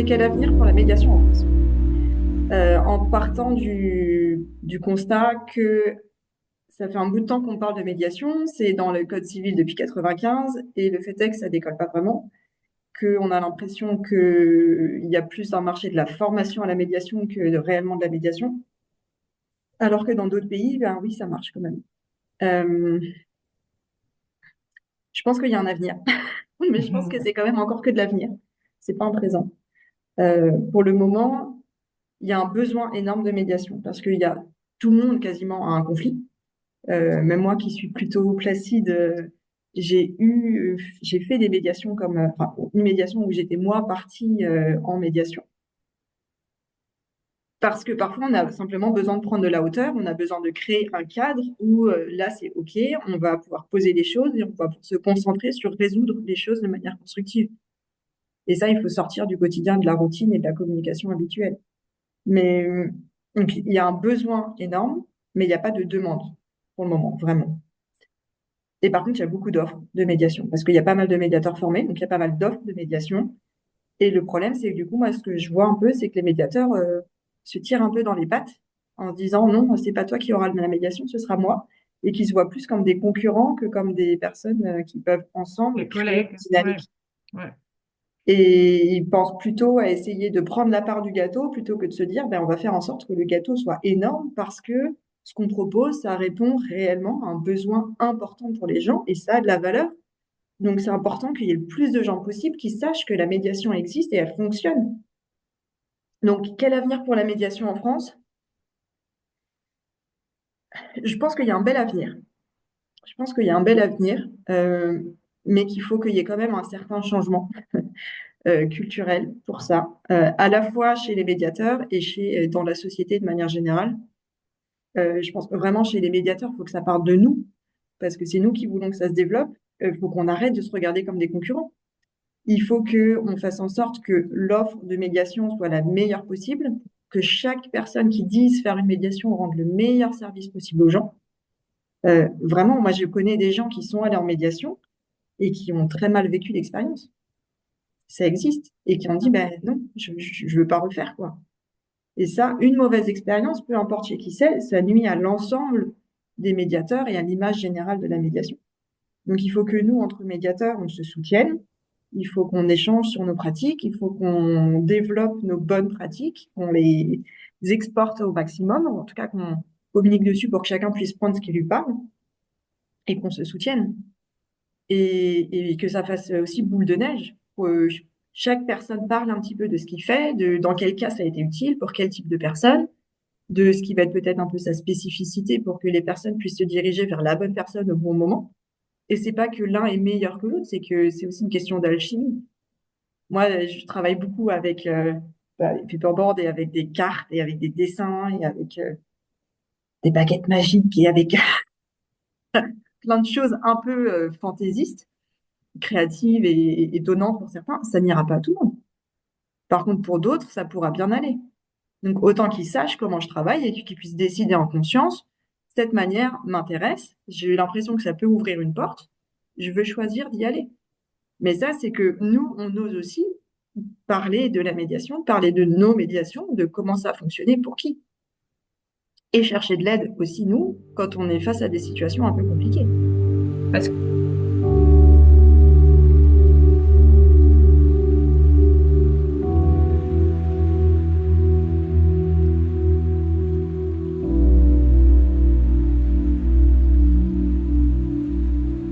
quel avenir pour la médiation en France? En partant du constat que ça fait un bout de temps qu'on parle de médiation, c'est dans le Code civil depuis 95, et le fait est que ça décolle pas vraiment, qu'on a l'impression qu'il y a plus un marché de la formation à la médiation que réellement de la médiation, alors que dans d'autres pays, ben oui, ça marche quand même. Euh, je pense qu'il y a un avenir, mais je pense que c'est quand même encore que de l'avenir. C'est pas un présent. Pour le moment, il y a un besoin énorme de médiation parce qu'il y a tout le monde quasiment a un conflit. Même moi qui suis plutôt placide, j'ai fait des médiations enfin, une médiation où j'étais moi partie en médiation. Parce que parfois, on a simplement besoin de prendre de la hauteur, on a besoin de créer un cadre où là, c'est OK, on va pouvoir poser les choses et on va se concentrer sur résoudre les choses de manière constructive. Et ça, il faut sortir du quotidien, de la routine et de la communication habituelle. Mais donc, il y a un besoin énorme, mais il n'y a pas de demande pour le moment, vraiment. Et par contre, il y a beaucoup d'offres de médiation parce qu'il y a pas mal de médiateurs formés, donc il y a pas mal d'offres de médiation. Et le problème, c'est que du coup, moi, ce que je vois un peu, c'est que les médiateurs se tirent un peu dans les pattes en se disant non, c'est pas toi qui auras la médiation, ce sera moi. Et qui se voient plus comme des concurrents que comme des personnes qui peuvent ensemble Les créer une collègues, ouais, dynamique. ouais. Et ils pensent plutôt à essayer de prendre la part du gâteau plutôt que de se dire, ben, on va faire en sorte que le gâteau soit énorme parce que ce qu'on propose, ça répond réellement à un besoin important pour les gens et ça a de la valeur. Donc, c'est important qu'il y ait le plus de gens possible qui sachent que la médiation existe et elle fonctionne. Donc, quel avenir pour la médiation en France? Je pense qu'il y a un bel avenir. Je pense qu'il y a un bel avenir, mais qu'il faut qu'il y ait quand même un certain changement culturel pour ça, à la fois chez les médiateurs et dans la société de manière générale. Je pense que vraiment chez les médiateurs, il faut que ça parte de nous, parce que c'est nous qui voulons que ça se développe. Il faut qu'on arrête de se regarder comme des concurrents. Il faut qu'on fasse en sorte que l'offre de médiation soit la meilleure possible, que chaque personne qui dise faire une médiation rende le meilleur service possible aux gens. Vraiment, moi, je connais des gens qui sont allés en médiation et qui ont très mal vécu l'expérience. Ça existe. Et qui ont dit, ben non, je veux pas refaire, quoi. Et ça, une mauvaise expérience, peu importe chez qui c'est, ça nuit à l'ensemble des médiateurs et à l'image générale de la médiation. Donc, il faut que nous, entre médiateurs, on se soutienne. Il faut qu'on échange sur nos pratiques. Il faut qu'on développe nos bonnes pratiques, qu'on les exporte au maximum, ou en tout cas qu'on communique dessus pour que chacun puisse prendre ce qui lui parle et qu'on se soutienne. Et que ça fasse aussi boule de neige. Chaque personne parle un petit peu de ce qu'il fait, dans quel cas ça a été utile, pour quel type de personne, de ce qui va être peut-être un peu sa spécificité pour que les personnes puissent se diriger vers la bonne personne au bon moment. Et c'est pas que l'un est meilleur que l'autre, c'est que c'est aussi une question d'alchimie. Moi, je travaille beaucoup avec les paperboards et avec des cartes et avec des dessins et avec des baguettes magiques et avec plein de choses un peu fantaisistes, créatives et étonnantes pour certains. Ça n'ira pas à tout le monde. Par contre, pour d'autres, ça pourra bien aller. Donc, autant qu'ils sachent comment je travaille et qu'ils puissent décider en conscience. Cette manière m'intéresse. J'ai eu l'impression que ça peut ouvrir une porte. Je veux choisir d'y aller. Mais ça, c'est que nous, on ose aussi parler de la médiation, parler de nos médiations, de comment ça a fonctionné pour qui. Et chercher de l'aide aussi, nous, quand on est face à des situations un peu compliquées.